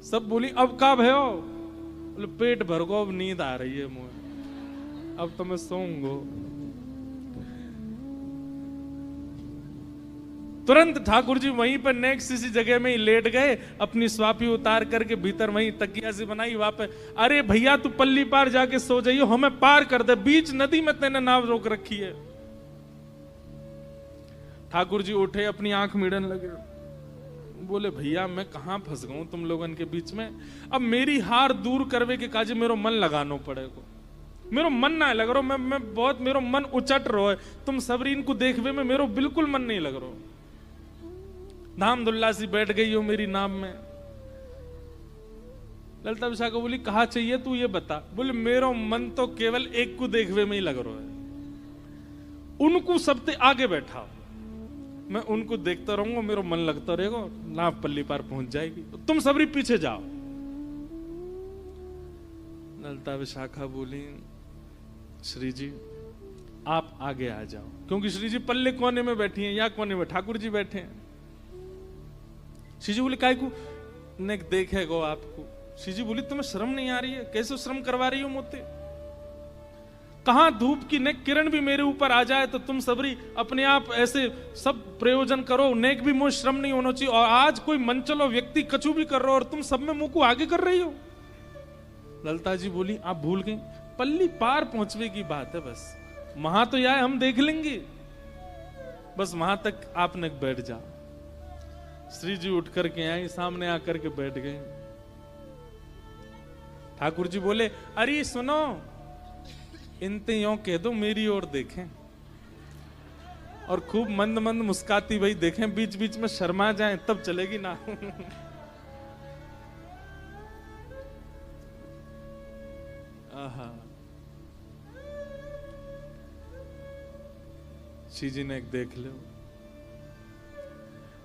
सब बोली अब का भयो? बोले पेट भर को, अब नींद आ रही है मुझे, अब तो मैं सोऊंगो। तुरंत ठाकुर जी वहीं पर नेक्स्ट इसी जगह में ही लेट गए, अपनी स्वापी उतार करके भीतर वहीं तकिया से बनाई वापस। अरे भैया तू पल्ली पार जाके सो जाइयो, हमें पार कर दे, बीच नदी में तेने नाव रोक रखी है। ठाकुर जी उठे, अपनी आंख मीड़न लगे, बोले भैया मैं कहां फंस गऊं तुम लोगन के बीच में। अब मेरी हार दूर करवे के काजे मेरो मन लगानो पड़ेगा, मेरो मन ना लग रहा, मैं बहुत, मेरो मन उचट रहा है, तुम सबरीन को देखवे में मेरो बिल्कुल मन नहीं लग रहा। धाम दुल्लासी बैठ गई हो मेरी नाम में। ललिता विशाखा बोली कहा चाहिए तू ये बता। बोले मेरो मन तो केवल एक को देखवे में ही लग रहा है, उनको सबसे आगे बैठा, मैं उनको देखता रहूंगा, मेरा मन लगता रहेगा, नाव पल्ली पार पहुंच जाएगी, तुम सबरी पीछे जाओ। ललिता विशाखा बोली श्री जी आप आगे आ जाओ, क्योंकि श्री जी पल्ले कोने में बैठी हैं, या कोने में ठाकुर जी बैठे हैं। श्री जी बोले काय को ने देखेगो आपको। श्री जी बोली तुम्हें शर्म नहीं आ रही है? कैसे शर्म करवा रही हो मुझसे? कहां धूप की नेक किरण भी मेरे ऊपर आ जाए तो तुम सबरी अपने आप ऐसे सब प्रयोजन करो, नेक भी मुझे श्रम नहीं होना चाहिए। और आज कोई मंचलो व्यक्ति कछु भी कर रहा हो और तुम सब में मुंह को आगे कर रही हो। ललिता जी बोली आप भूल गई, पल्ली पार पहुंचने की बात है, बस वहां तो यार हम देख लेंगे, बस वहां तक आपने बैठ जाओ। श्री जी उठ करके आई, सामने आकर के बैठ गए। ठाकुर जी बोले अरे सुनो, इनते यों कह दो मेरी ओर देखें, और खूब मंद मंद मुस्काती भाई देखें, बीच बीच में शर्मा जाएं तब चलेगी ना। आहा, श्री जी ने एक देख लो।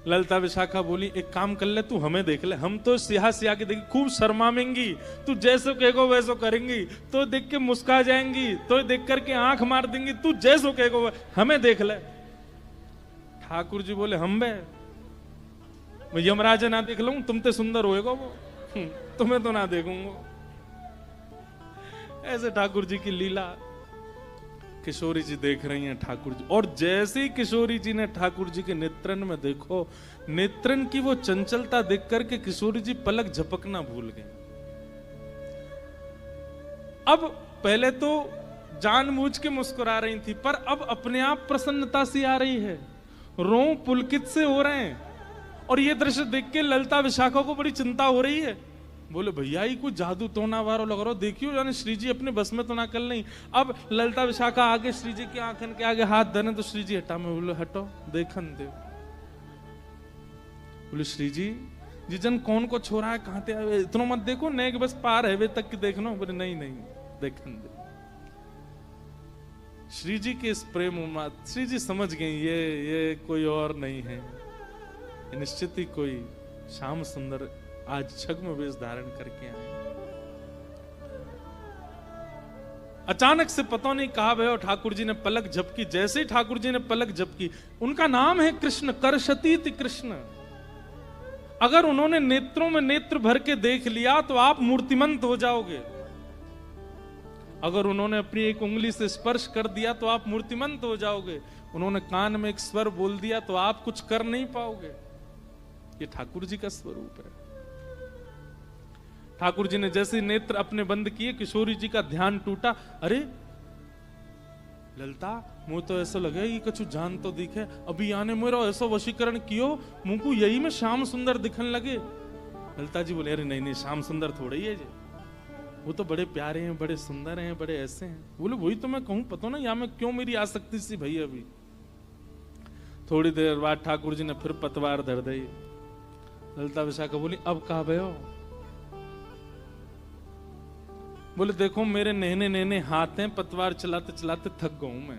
ललिता विशाखा बोली एक काम कर ले, तू हमें देख ले, हम तो सिहा सिहा के देख, खूब शर्माएंगी, तू जैसो कहेगो वैसो करेंगी, तो देख के मुस्का जाएंगी, तो देख करके आंख मार देंगी, तू जैसो कहेगो हमें देख ले। ठाकुर जी बोले हम बे, मैं यमराज ना देख लूं, तुम तो सुंदर होएगा वो, तुम्हें तो ना देखूंगा। ऐसे ठाकुर जी की लीला। किशोरी जी देख रही हैं ठाकुर जी, और जैसे ही किशोरी जी ने ठाकुर जी के नेत्रन में देखो, नेत्रन की वो चंचलता देख करके किशोरी जी पलक झपकना भूल गई। अब पहले तो जानबूझ के मुस्कुरा रही थी, पर अब अपने आप प्रसन्नता सी आ रही है। रों पुलकित से हो रहे हैं। और ये दृश्य देख के ललिता विशाखा को बड़ी चिंता हो रही है। बोले भैया ही कुछ जादू तो ना वारो लग रहा, देखियो जाने श्री जी अपने बस में तो ना कल नहीं। अब ललिता विशाखा आगे श्री जी की आंखन के आगे हाथ धरे तो श्री जी हटा में बोले हटो देखन दे। बोले श्री जी जिजन कौन को छोरा है कहां ते आवे इतना मत देखो, नहीं कि बस पार है वे तक की देखना। बोले नहीं नहीं देखन दे। श्री जी के इस प्रेम उन्माद श्री जी समझ गए ये कोई और नहीं है, निश्चित ही कोई श्याम सुंदर आज छद्म वेश धारण करके आए। अचानक से पता नहीं कहा भय और ठाकुर जी ने पलक झपकी। जैसे ही ठाकुर जी ने पलक झपकी, उनका नाम है कृष्ण, करशतीति कृष्ण। अगर उन्होंने नेत्रों में नेत्र भर के देख लिया तो आप मूर्तिमंत हो जाओगे। अगर उन्होंने अपनी एक उंगली से स्पर्श कर दिया तो आप मूर्तिमंत हो जाओगे। उन्होंने कान में एक स्वर बोल दिया तो आप कुछ कर नहीं पाओगे। ये ठाकुर जी का स्वरूप है। ठाकुर जी ने जैसे नेत्र अपने बंद किए, किशोरी जी का ध्यान टूटा। अरे ललिता मुझे तो ऐसा लगे ये कछु जान तो दिखे, अभी आने मेरा ऐसा वशीकरण कियो मुझको यही में श्याम सुंदर दिखन लगे। ललिता जी बोले अरे नहीं नहीं श्याम सुंदर थोड़े ही है जी, वो तो बड़े प्यारे हैं, बड़े सुंदर हैं, बड़े ऐसे हैं। बोले वही तो मैं कहूं, पता ना यहाँ में क्यों मेरी आसक्ति सी भई। अभी थोड़ी देर बाद ठाकुर जी ने फिर पतवार धर दी। ललिता विशाखा बोली अब कहा भयो। बोले देखो मेरे नहने नहने हाथ हैं, पतवार चलाते चलाते थक गया हूं मैं,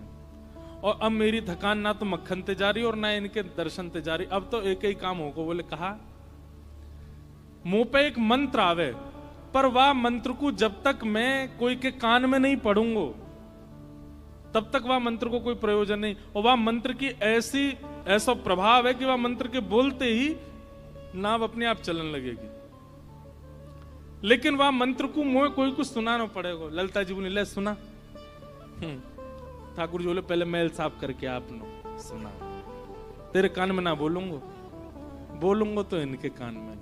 और अब मेरी थकान ना तो मक्खन ते जा रही और ना इनके दर्शन ते जा रही। अब तो एक ही काम होगा। बोले कहा मुंह पे एक मंत्र आवे, पर वह मंत्र को जब तक मैं कोई के कान में नहीं पढ़ूंगा तब तक वह मंत्र को कोई प्रयोजन नहीं। और वह मंत्र की ऐसा प्रभाव है कि वह मंत्र के बोलते ही नाव अपने आप चलन लगेगी। लेकिन वह मंत्र को मुझे कोई कुछ सुनाना पड़ेगा। ललिता जी बोली ले सुना। ठाकुर जी बोले पहले मैल साफ करके आपने सुना। तेरे कान में ना बोलूंगा, बोलूंगा तो इनके कान में।